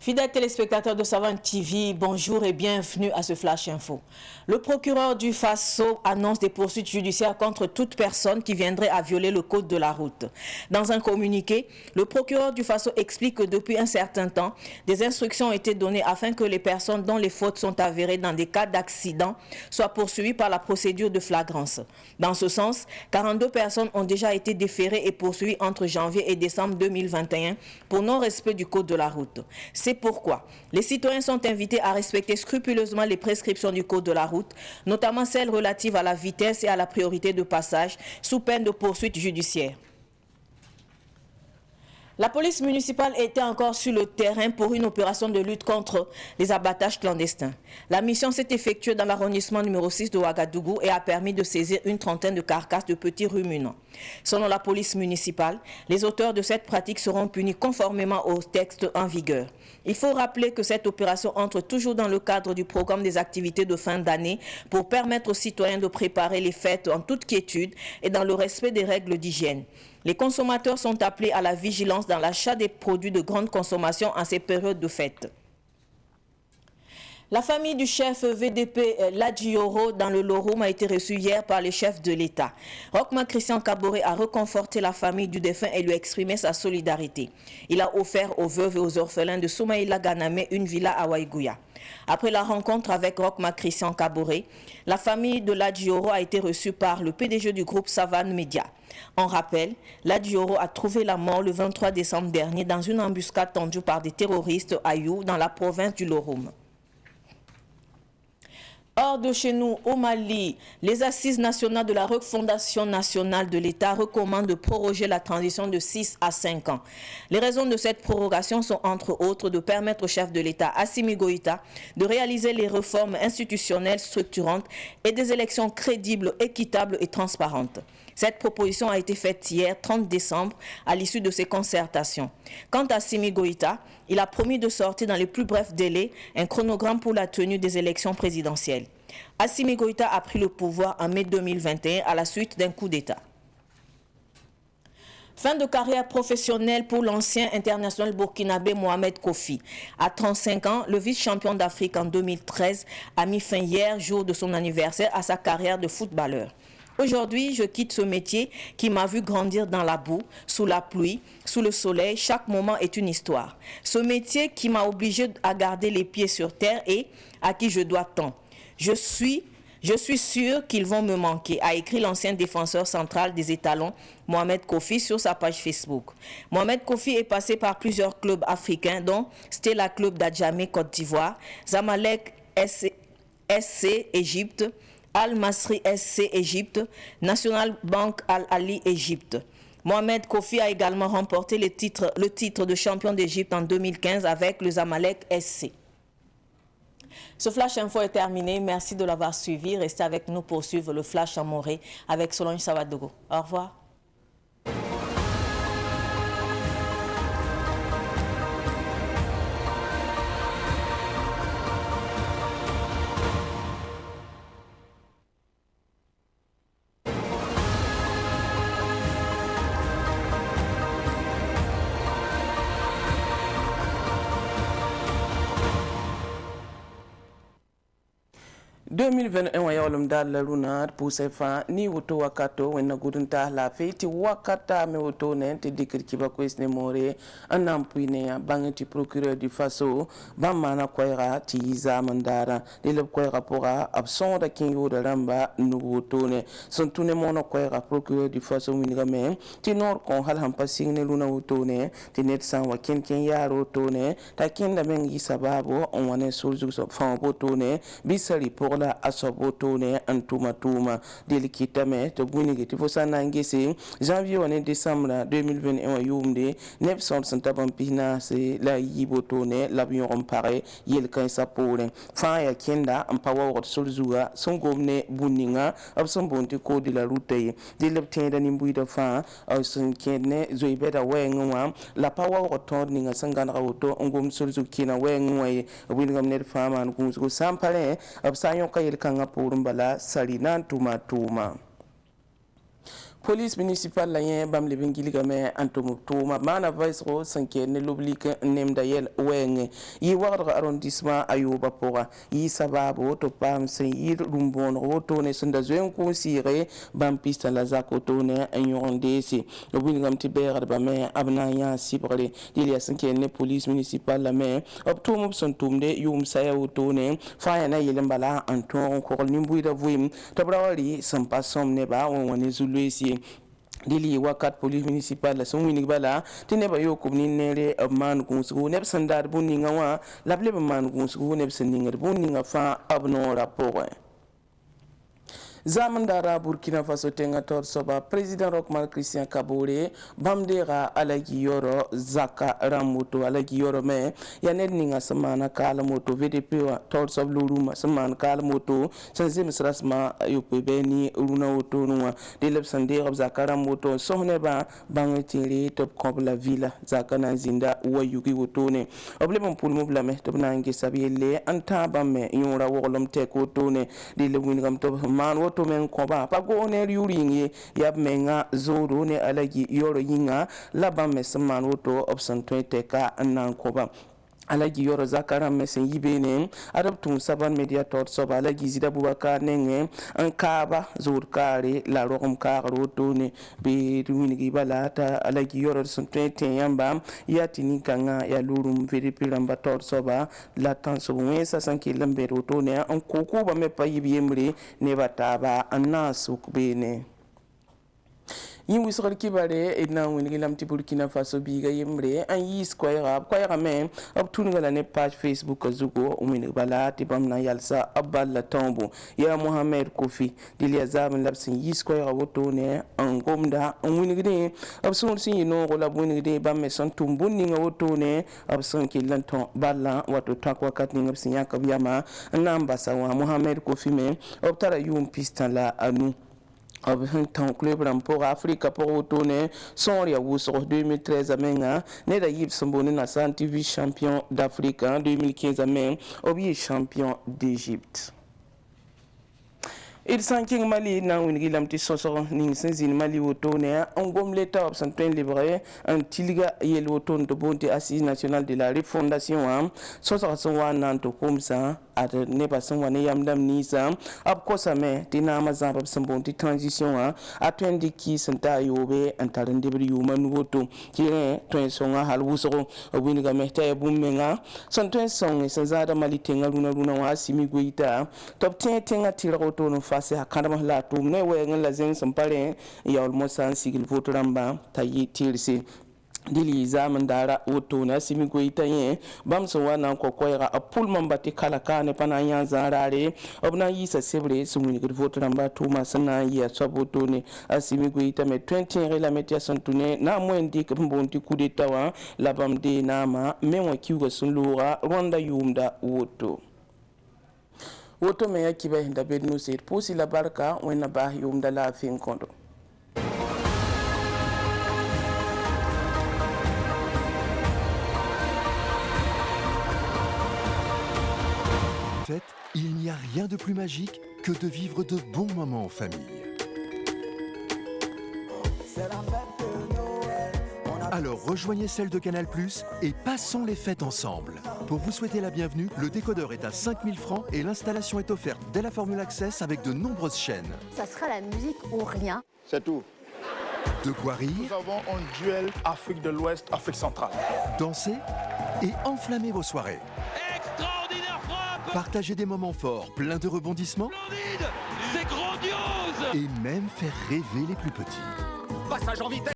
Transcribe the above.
Fidèles téléspectateurs de Savane TV, bonjour et bienvenue à ce Flash Info. Le procureur du Faso annonce des poursuites judiciaires contre toute personne qui viendrait à violer le code de la route. Dans un communiqué, le procureur du Faso explique que depuis un certain temps, des instructions ont été données afin que les personnes dont les fautes sont avérées dans des cas d'accident soient poursuivies par la procédure de flagrance. Dans ce sens, 42 personnes ont déjà été déférées et poursuivies entre janvier et décembre 2021 pour non-respect du code de la route. C'est pourquoi les citoyens sont invités à respecter scrupuleusement les prescriptions du code de la route, notamment celles relatives à la vitesse et à la priorité de passage, sous peine de poursuites judiciaires. La police municipale était encore sur le terrain pour une opération de lutte contre les abattages clandestins. La mission s'est effectuée dans l'arrondissement numéro 6 de Ouagadougou et a permis de saisir une trentaine de carcasses de petits ruminants. Selon la police municipale, les auteurs de cette pratique seront punis conformément aux textes en vigueur. Il faut rappeler que cette opération entre toujours dans le cadre du programme des activités de fin d'année pour permettre aux citoyens de préparer les fêtes en toute quiétude et dans le respect des règles d'hygiène. Les consommateurs sont appelés à la vigilance dans l'achat des produits de grande consommation en ces périodes de fête. La famille du chef VDP Ladjioro dans le Loroum a été reçue hier par les chefs de l'État. Rochma Christian Kaboré a reconforté la famille du défunt et lui a exprimé sa solidarité. Il a offert aux veuves et aux orphelins de Soumaïla Ganame une villa à Waïgouya. Après la rencontre avec Rochma Christian Kaboré, la famille de Ladjioro a été reçue par le PDG du groupe Savane Média. En rappel, Ladjioro a trouvé la mort le 23 décembre dernier dans une embuscade tendue par des terroristes à You dans la province du Loroum. Hors de chez nous, au Mali, les assises nationales de la refondation nationale de l'État recommandent de proroger la transition de 6 à 5 ans. Les raisons de cette prorogation sont entre autres de permettre au chef de l'État, Assimi Goïta, de réaliser les réformes institutionnelles structurantes et des élections crédibles, équitables et transparentes. Cette proposition a été faite hier, 30 décembre, à l'issue de ces concertations. Quant à Assimi Goïta, il a promis de sortir dans les plus brefs délais un chronogramme pour la tenue des élections présidentielles. Assimi Goïta a pris le pouvoir en mai 2021 à la suite d'un coup d'État. Fin de carrière professionnelle pour l'ancien international burkinabé Mohamed Kofi. À 35 ans, le vice-champion d'Afrique en 2013 a mis fin hier, jour de son anniversaire, à sa carrière de footballeur. Aujourd'hui, je quitte ce métier qui m'a vu grandir dans la boue, sous la pluie, sous le soleil. Chaque moment est une histoire. Ce métier qui m'a obligé à garder les pieds sur terre et à qui je dois tant. Je suis sûr qu'ils vont me manquer, a écrit l'ancien défenseur central des étalons, Mohamed Kofi, sur sa page Facebook. Mohamed Kofi est passé par plusieurs clubs africains, dont Stella Club d'Adjamé, Côte d'Ivoire, Zamalek SC Égypte, Al-Masri SC Égypte, National Bank Al-Ali Égypte. Mohamed Kofi a également remporté le titre de champion d'Égypte en 2015 avec le Zamalek SC. Ce Flash Info est terminé. Merci de l'avoir suivi. Restez avec nous pour suivre le Flash en Morée avec Solange Savadogo. Au revoir. En 2021 wayawlum dalla lunar pousse fa ni woto wakato wenna gudunta la feti wakata me woto nen te dikir kiba kwesne more anam puine ya bangati procureur du Faso bamana koyra ti zamandara le koyra pora abson da kin yo da ramba nu woto ne son tune mono koyra procureur du Faso minga men ti nor kon hal ham passing ne luna woto ne ti net san wa ken yaro to ne ta ken da men yi sababu on wane solju so fa woto ne bisali pour la asobotone antuma delikitame to bunigi ti fosana ngese janvier on décembre 2021 yumde 900 tabam pina se la yibotone l'avion pare yel kan sapore fa ya kenda ampawa wat solzuga son gomne buninga abson bonti ko de la route de leptenda nimbuida fa son kenne zoibeda wenga la pawa roton ninga sangana auto ngom solzu kina wenga wingam net fama ngum sampale absayon kayel kanga purumbala salinan tuma Police municipale la yen bam le bingili game antomutuma mana vice ro sanke ne l'oblique nem dayel wenge yi warga arrondissement ayuba pora yi sababu to pam se yi rumbon roto ne sunda zuen ko sire bam pista la zakoto ne anyondesi no bingam tiber ba me abna ya sibre dilia sanke ne police municipale la me optum son tumde yum saya auto ne fa na yelembala anton ko nimbuida vuim tabrawali sampa som ne ba woni zulesi dili wakat police municipal la son winig bala tineba yokum ni nere man kunsu neb sandar bunni ngawa lable man kunsu neb sandingar bunni nga fa abno rapport Zamandara Burkina Faso tenga tor soba président Rochmark Christian Kabore bamdera alagi yoro zaka ramuto alagi yoro me yaned ninga samana kala moto VDP wa tor sob luruma samana kala moto sanzim srasma yopebe ni runa oto nuwa delep sandera zaka ramuto sohne ba bangetiri top kobla villa zaka na zinda wa yugi wotone oblem pulmo blame top nangi sabiele anta bamme yora wolom teko tone delep wingam top man to men koba pa go ne yuringi yab menga zoro ne alagi yoro yinga labam mesman woto option 20 ka nan koba alagi yoro zakara mesen yibene adaptum saban mediator soba alagi zida bubakar nenge an kaba zur kare la rokum karo tone be ruinigi balata alagi yoro son 20 yamba yatini kanga ya lurum VDP ramba tor soba la tanso wensa sanki lambero tone an koko ba me payibi yemre ne bataba annasu kubene yin wisar kibare ina wini lamti Burkina Faso biga yemre an yi square me ab tunga ne page Facebook zugo wini bala tibam na yalsa aballa tombo ya Mohamed Kofi dilia zabin labsin yi square woto ne an gomda an wini gide ab sun sin no gola wini gide bam me son tumbun ni woto ne ab son kilanton balla wato takwa kat ni ngabsin yakab yama na ambasa wa Mohamed Kofi me ab tara yum pistan la anu ab tan club pour Afrique pour retourner son ya wuso 2013 amenga ne da yib somboni na San TV champion d'Afrique 2015 amen obi champion d'Égypte. Il sanking Mali na wingi lamti soso ning senzin Mali wotone ngom leta op santen libre un tilga yel woton de bonté assise nationale de la refondation soso sonwa nan to komsa at ne pas sonwa ne yamdam nisa ab kosa me tina mazam ab sonbonti transition atwendi ki santa yobe antarende bri human woto tire twen songa hal wuso winga mehta ya bumenga santen song senzada Mali tenga luna wa simi goita top 10 tenga tira woto face à Kanama tum ne wengen la zen sampare ya almosan sigil votramba tayi tirsi dili zamandara woto na simi ko itaye bam so wana ko koyra apul mambati kala kane pana yan zarare obna yisa sebre sumuni gir votramba tuma sana ya saboto ne asimi ko ita me 20 rela metia santune na mwendi mbonti kudetawa la bam de nama menwa kiwa sunlura ronda yumda woto woto me yakiba hinda bednu sir pusi la barka wena ba yumda la fin kondo. En fait, il n'y a rien de plus magique que de vivre de bons moments en famille. Alors rejoignez celle de Canal+ et passons les fêtes ensemble. Pour vous souhaiter la bienvenue, le décodeur est à 5 000 francs et l'installation est offerte dès la formule Access avec de nombreuses chaînes. Ça sera la musique ou rien. C'est tout. De quoi rire, Nous avons un duel Afrique de l'Ouest, Afrique centrale. danser et enflammer vos soirées. Extraordinaire frappe! Partagez des moments forts, pleins de rebondissements Splendide! C'est grandiose! et même faire rêver les plus petits. Passage en vitesse!